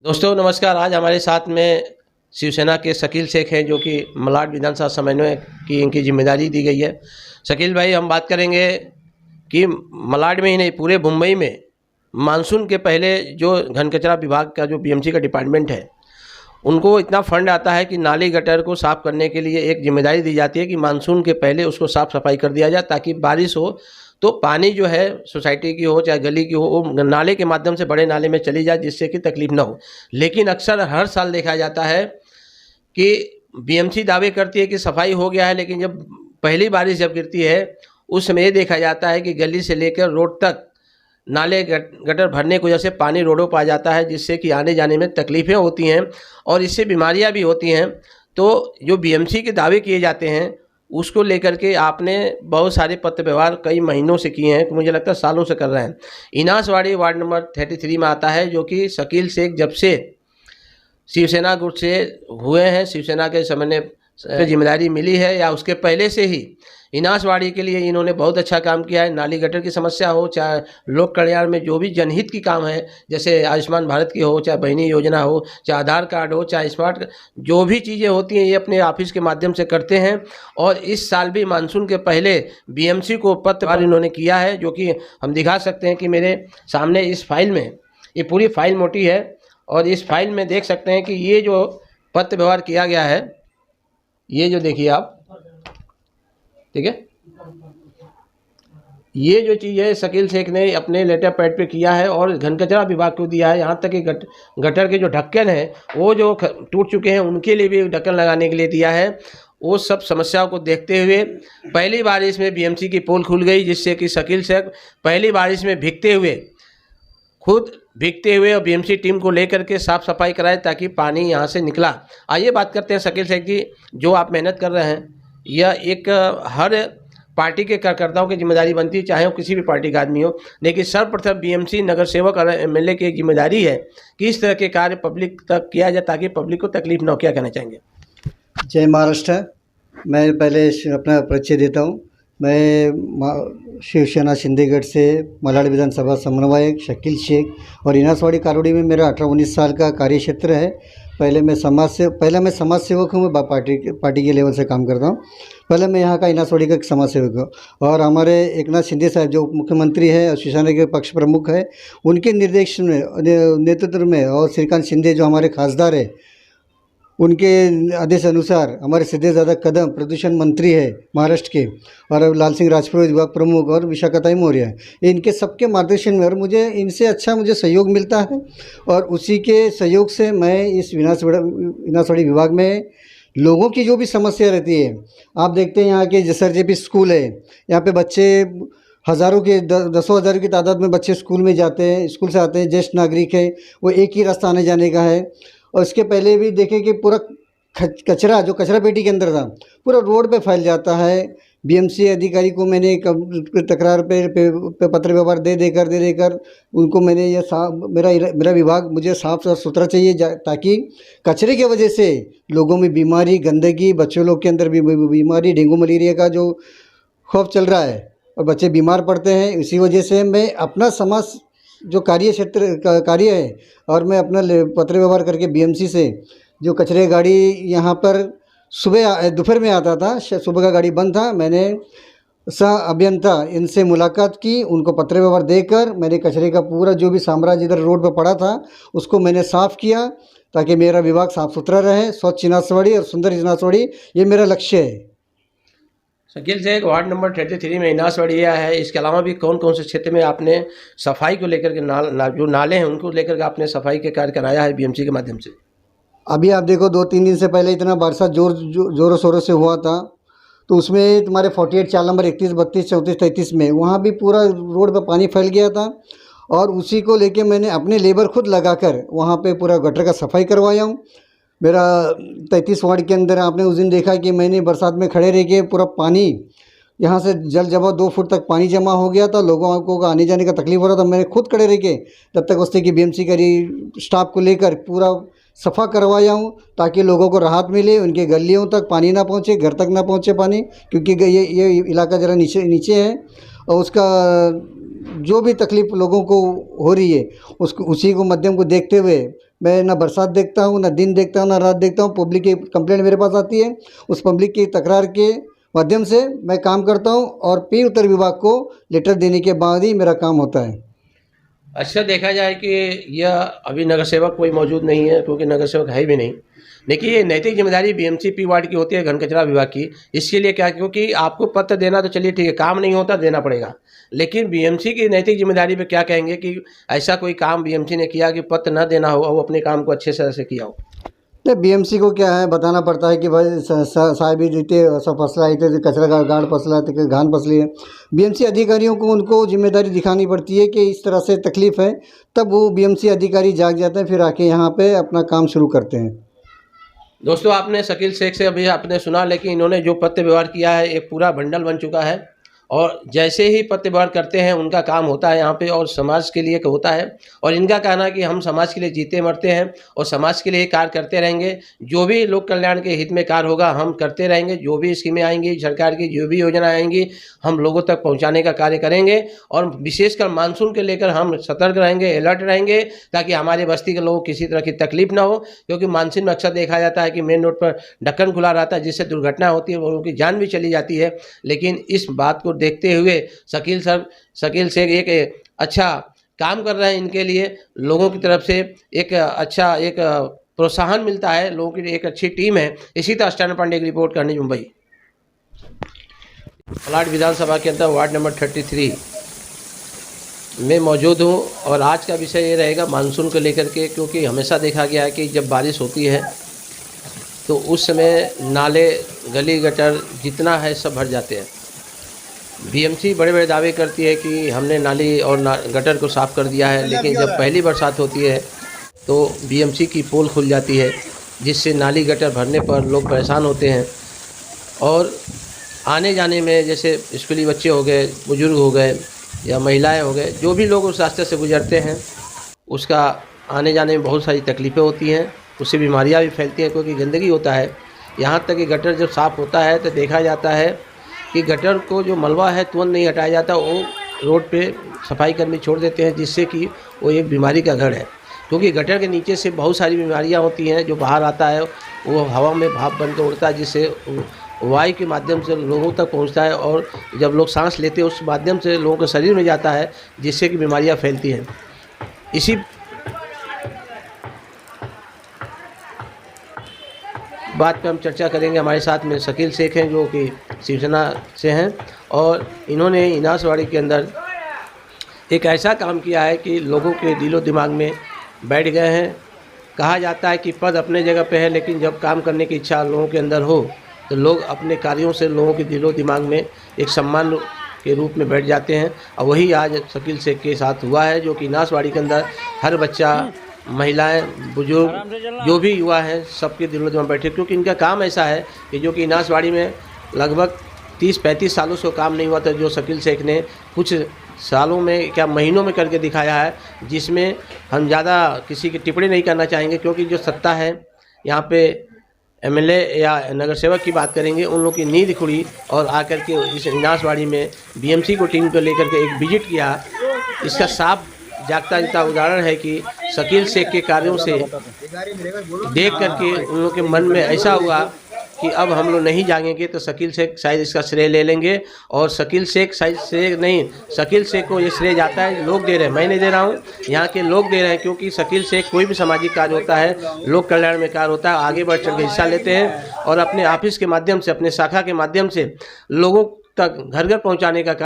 दोस्तों नमस्कार। आज हमारे साथ में शिवसेना के शकील शेख हैं जो कि मलाड विधानसभा समन्वय की इनकी जिम्मेदारी दी गई है। शकील भाई, हम बात करेंगे कि मलाड में ही नहीं पूरे मुंबई में मानसून के पहले जो घन कचरा विभाग का जो बीएमसी का डिपार्टमेंट है उनको इतना फंड आता है कि नाली गटर को साफ़ करने के लिए एक जिम्मेदारी दी जाती है कि मानसून के पहले उसको साफ़ सफाई कर दिया जाए ताकि बारिश हो तो पानी जो है सोसाइटी की हो चाहे गली की हो वो नाले के माध्यम से बड़े नाले में चली जाए जिससे कि तकलीफ ना हो। लेकिन अक्सर हर साल देखा जाता है कि बीएमसी दावे करती है कि सफाई हो गया है, लेकिन जब पहली बारिश जब गिरती है उस समय ये देखा जाता है कि गली से लेकर रोड तक नाले गटर भरने की वजह से पानी रोडों पर आ जाता है जिससे कि आने जाने में तकलीफ़ें होती हैं और इससे बीमारियां भी होती हैं। तो जो बीएमसी के दावे किए जाते हैं उसको लेकर के आपने बहुत सारे पत्र व्यवहार कई महीनों से किए हैं, मुझे लगता है सालों से कर रहे हैं। इनासवाड़ी वार्ड नंबर 33 में आता है जो कि शकील शेख जब से शिवसेना गुट से हुए हैं, शिवसेना के समन्वय जिम्मेदारी मिली है या उसके पहले से ही इनासवाड़ी के लिए इन्होंने बहुत अच्छा काम किया है। नाली गटर की समस्या हो चाहे लोक कल्याण में जो भी जनहित की काम है, जैसे आयुष्मान भारत की हो चाहे बहिनी योजना हो चाहे आधार कार्ड हो चाहे स्मार्ट जो भी चीज़ें होती हैं ये अपने ऑफिस के माध्यम से करते हैं। और इस साल भी मानसून के पहले बीएमसी को पत्र इन्होंने किया है जो कि हम दिखा सकते हैं कि मेरे सामने इस फाइल में ये पूरी फाइल मोटी है और इस फाइल में देख सकते हैं कि ये जो पत्र व्यवहार किया गया है ये जो देखिए आप, ठीक है, ये जो चीज़ है शकील शेख ने अपने लेटर पैड पे किया है और घन कचरा विभाग को दिया है। यहाँ तक कि गटर के जो ढक्कन है वो जो टूट चुके हैं उनके लिए भी ढक्कन लगाने के लिए दिया है। वो सब समस्याओं को देखते हुए पहली बारिश में बीएमसी की पोल खुल गई जिससे कि शकील शेख पहली बारिश में खुद भीगते हुए और बीएमसी टीम को लेकर के साफ़ सफाई कराए ताकि पानी यहाँ से निकला। आइए बात करते हैं शकील शेख जी, जो आप मेहनत कर रहे हैं यह एक हर पार्टी के कार्यकर्ताओं की जिम्मेदारी बनती है, चाहे वो किसी भी पार्टी का आदमी हो, लेकिन सर्वप्रथम बीएमसी नगर सेवक और एमएलए की जिम्मेदारी है कि इस तरह के कार्य पब्लिक तक किया जाए ताकि पब्लिक को तकलीफ न हो। क्या कहना चाहेंगे? जय महाराष्ट्र। मैं पहले अपना परिचय देता हूँ। मैं शिवसेना शिंदेगढ़ से मलाड विधानसभा समन्वयक शकील शेख और इनासवाड़ी कारोड़ी में मेरा 18-19 साल का कार्य क्षेत्र है। पहले मैं समाज सेवक हूँ। मैं पार्टी के लेवल से काम करता हूँ। पहले मैं यहाँ का इनासवाड़ी का समाज सेवक हूँ और हमारे एकनाथ शिंदे साहब जो मुख्यमंत्री है और शिवसेना के पक्ष प्रमुख है उनके निर्देश में नेतृत्व में और श्रीकांत शिंदे जो हमारे खासदार है उनके आदेश अनुसार हमारे सिद्धेश कदम प्रदूषण मंत्री है महाराष्ट्र के और लाल सिंह राजपुरोहित विभाग प्रमुख और विशाखाताई मौर्य है। इनके सबके मार्गदर्शन में और मुझे इनसे अच्छा सहयोग मिलता है और उसी के सहयोग से मैं इस इनासवाड़ी विभाग में लोगों की जो भी समस्या रहती है, आप देखते हैं यहाँ के SRJP स्कूल है, यहाँ पे बच्चे हज़ारों के दसों हज़ारों की तादाद में बच्चे स्कूल में जाते हैं, स्कूल से आते हैं, ज्येष्ठ नागरिक है, वो एक ही रास्ता आने जाने का है। और इसके पहले भी देखें कि पूरा कचरा जो कचरा पेटी के अंदर था पूरा रोड पे फैल जाता है। बीएमसी अधिकारी को मैंने तकरार पे पत्र व्यवहार दे देकर उनको मैंने ये मेरा विभाग मुझे साफ़ सुथरा चाहिए ताकि कचरे की वजह से लोगों में बीमारी, गंदगी, बच्चों लोग के अंदर भी बीमारी, डेंगू मलेरिया का जो खौफ चल रहा है और बच्चे बीमार पड़ते हैं। इसी वजह से मैं अपना समाज जो कार्य है और मैं अपना पत्र व्यवहार करके बीएमसी से जो कचरे गाड़ी यहाँ पर दोपहर में आता था, सुबह का गाड़ी बंद था, मैंने सह अभियंता इनसे मुलाकात की, उनको पत्र व्यवहार देकर मैंने कचरे का पूरा जो भी साम्राज्य इधर रोड पर पड़ा था उसको मैंने साफ़ किया ताकि मेरा विभाग साफ़ सुथरा रहे। स्वच्छ इनासवाड़ी और सुंदर इनासवाड़ी ये मेरा लक्ष्य है। शकील शेख, वार्ड नंबर 33 में इनासवाड़ी है, इसके अलावा भी कौन कौन से क्षेत्र में आपने सफाई को लेकर के जो नाले हैं उनको लेकर के आपने सफाई के कार्य कराया है बीएमसी के माध्यम से? अभी आप देखो 2-3 दिन से पहले इतना बरसात जोरों शोरों से हुआ था तो उसमें तुम्हारे 48 चाल नंबर 31, 32, 34, 33 में वहाँ भी पूरा रोड पर पानी फैल गया था और उसी को लेके मैंने अपने लेबर खुद लगाकर वहाँ पे पूरा गटर का सफाई करवाया हूँ। मेरा 33 वार्ड के अंदर आपने उस दिन देखा कि मैंने बरसात में खड़े रह के पूरा पानी यहाँ से जल जमाव 2 फुट तक पानी जमा हो गया था, लोगों को आने जाने का तकलीफ हो रहा था। मैंने खुद खड़े रह के तब तक उससे कि बीएमसी का स्टाफ को लेकर पूरा सफ़ा करवाया हूँ ताकि लोगों को राहत मिले, उनके गलियों तक पानी ना पहुँचे, घर तक ना पहुँचे पानी, क्योंकि ये इलाका ज़रा नीचे है और उसका जो भी तकलीफ़ लोगों को हो रही है उसको उसी को मध्यम को देखते हुए मैं ना बरसात देखता हूँ, ना दिन देखता हूँ, ना रात देखता हूँ। पब्लिक की कंप्लेंट मेरे पास आती है, उस पब्लिक की तकरार के माध्यम से मैं काम करता हूँ और पी उत्तर विभाग को लेटर देने के बाद ही मेरा काम होता है। अच्छा, देखा जाए कि यह अभी नगर सेवक कोई मौजूद नहीं है, क्योंकि नगर सेवक है भी नहीं। देखिए, ये नैतिक जिम्मेदारी बीएमसी पी वार्ड की होती है, घन कचरा विभाग की। इसके लिए क्या, क्योंकि आपको पत्र देना तो चलिए ठीक है, काम नहीं होता देना पड़ेगा, लेकिन बीएमसी की नैतिक जिम्मेदारी पे क्या कहेंगे कि ऐसा कोई काम बीएमसी ने किया कि पत्र न देना हो और वो अपने काम को अच्छे से किया हो। नहीं, बीएमसी को क्या है, बताना पड़ता है कि भाई साहब ही देते सब फसला है, तो कचरा का गाड़ फसला है, तो घान फसली है। बीएमसी अधिकारियों को उनको जिम्मेदारी दिखानी पड़ती है कि इस तरह से तकलीफ़ है, तब वो बीएमसी अधिकारी जाग जाते हैं, फिर आके यहाँ पे अपना काम शुरू करते हैं। दोस्तों, आपने शकील शेख से अभी आपने सुना, लेकिन इन्होंने जो पत्र व्यवहार किया है एक पूरा बंडल बन चुका है, और जैसे ही पत्र व्यवहार करते हैं उनका काम होता है यहाँ पे, और समाज के लिए होता है। और इनका कहना है कि हम समाज के लिए जीते मरते हैं और समाज के लिए कार्य करते रहेंगे। जो भी लोक कल्याण के हित में कार्य होगा हम करते रहेंगे। जो भी स्कीमें आएंगी सरकार की, जो भी योजना आएंगी, हम लोगों तक पहुँचाने का कार्य करेंगे। और विशेषकर मानसून के लेकर हम सतर्क रहेंगे, अलर्ट रहेंगे, ताकि हमारे बस्ती के लोगों को किसी तरह की तकलीफ ना हो। क्योंकि मानसून में अक्सर देखा जाता है कि मेन रोड पर ढक्कन खुला रहता है, जिससे दुर्घटना होती है, लोगों की जान भी चली जाती है। लेकिन इस बात को देखते हुए शकील शेख एक अच्छा काम कर रहे हैं। इनके लिए लोगों की तरफ से एक अच्छा एक प्रोत्साहन मिलता है, लोगों की एक अच्छी टीम है। इसी तरह स्टैंड पांडे की रिपोर्ट करनी मुंबई। मलाड विधानसभा के अंदर वार्ड नंबर 33 में मौजूद हूँ, और आज का विषय ये रहेगा मानसून को लेकर के। क्योंकि हमेशा देखा गया है कि जब बारिश होती है तो उस समय नाले गली गटर जितना है सब भर जाते हैं। बीएमसी बड़े बड़े दावे करती है कि हमने नाली और गटर को साफ़ कर दिया है, लेकिन जब पहली बरसात होती है तो बीएमसी की पोल खुल जाती है, जिससे नाली गटर भरने पर लोग परेशान होते हैं। और आने जाने में, जैसे स्कूली बच्चे हो गए, बुजुर्ग हो गए या महिलाएं हो गए, जो भी लोग उस रास्ते से गुजरते हैं, उसका आने जाने में बहुत सारी तकलीफ़ें होती हैं। उससे बीमारियां भी फैलती हैं, क्योंकि गंदगी होता है। यहाँ तक कि गटर जब साफ़ होता है तो देखा जाता है कि गटर को जो मलबा है तुरंत नहीं हटाया जाता, वो रोड पे सफाई कर्मी छोड़ देते हैं, जिससे कि वो एक बीमारी का घर है। क्योंकि गटर के नीचे से बहुत सारी बीमारियां होती हैं, जो बाहर आता है वो हवा में भाप बन के उड़ता है, जिससे वायु के माध्यम से लोगों तक पहुंचता है, और जब लोग सांस लेते हैं उस माध्यम से लोगों के शरीर में जाता है, जिससे कि बीमारियाँ फैलती हैं। इसी बात पे हम चर्चा करेंगे। हमारे साथ में शकील शेख हैं, जो कि शिवसेना से हैं, और इन्होंने इनासवाड़ी के अंदर एक ऐसा काम किया है कि लोगों के दिलो दिमाग में बैठ गए हैं। कहा जाता है कि पद अपने जगह पे है, लेकिन जब काम करने की इच्छा लोगों के अंदर हो तो लोग अपने कार्यों से लोगों के दिलो दिमाग में एक सम्मान के रूप में बैठ जाते हैं। और वही आज शकील शेख के साथ हुआ है, जो कि इनासवाड़ी के अंदर हर बच्चा, महिलाएं, बुजुर्ग, जो भी युवा हैं, सबके दिलों में बैठे। क्योंकि इनका काम ऐसा है कि जो कि इनासवाड़ी में लगभग 30-35 सालों से काम नहीं हुआ था, जो शकील शेख ने कुछ सालों में, क्या महीनों में करके दिखाया है, जिसमें हम ज़्यादा किसी की टिप्पणी नहीं करना चाहेंगे। क्योंकि जो सत्ता है यहाँ पे एमएलए या नगर सेवक की बात करेंगे, उन लोगों की नींद खुली और आकर के इस इनासवाड़ी में बीएमसी को टीम को लेकर के एक विजिट किया। इसका साफ जागता जिता उदाहरण है कि शकील शेख के कार्यों से देख करके उन लोगों के मन में ऐसा हुआ कि अब हम लोग नहीं जाएंगे तो शकील शेख शायद इसका श्रेय ले लेंगे। और शकील शेख शायद श्रेय नहीं, शकील शेख को ये श्रेय जाता है, लोग दे रहे हैं, मैं नहीं दे रहा हूँ, यहाँ के लोग दे रहे हैं। क्योंकि शकील शेख कोई भी सामाजिक कार्य होता है, लोक कल्याण में कार्य होता है, आगे बढ़ चढ़ के हिस्सा लेते हैं और अपने ऑफिस के माध्यम से, अपने शाखा के माध्यम से लोगों तक घर घर पहुँचाने का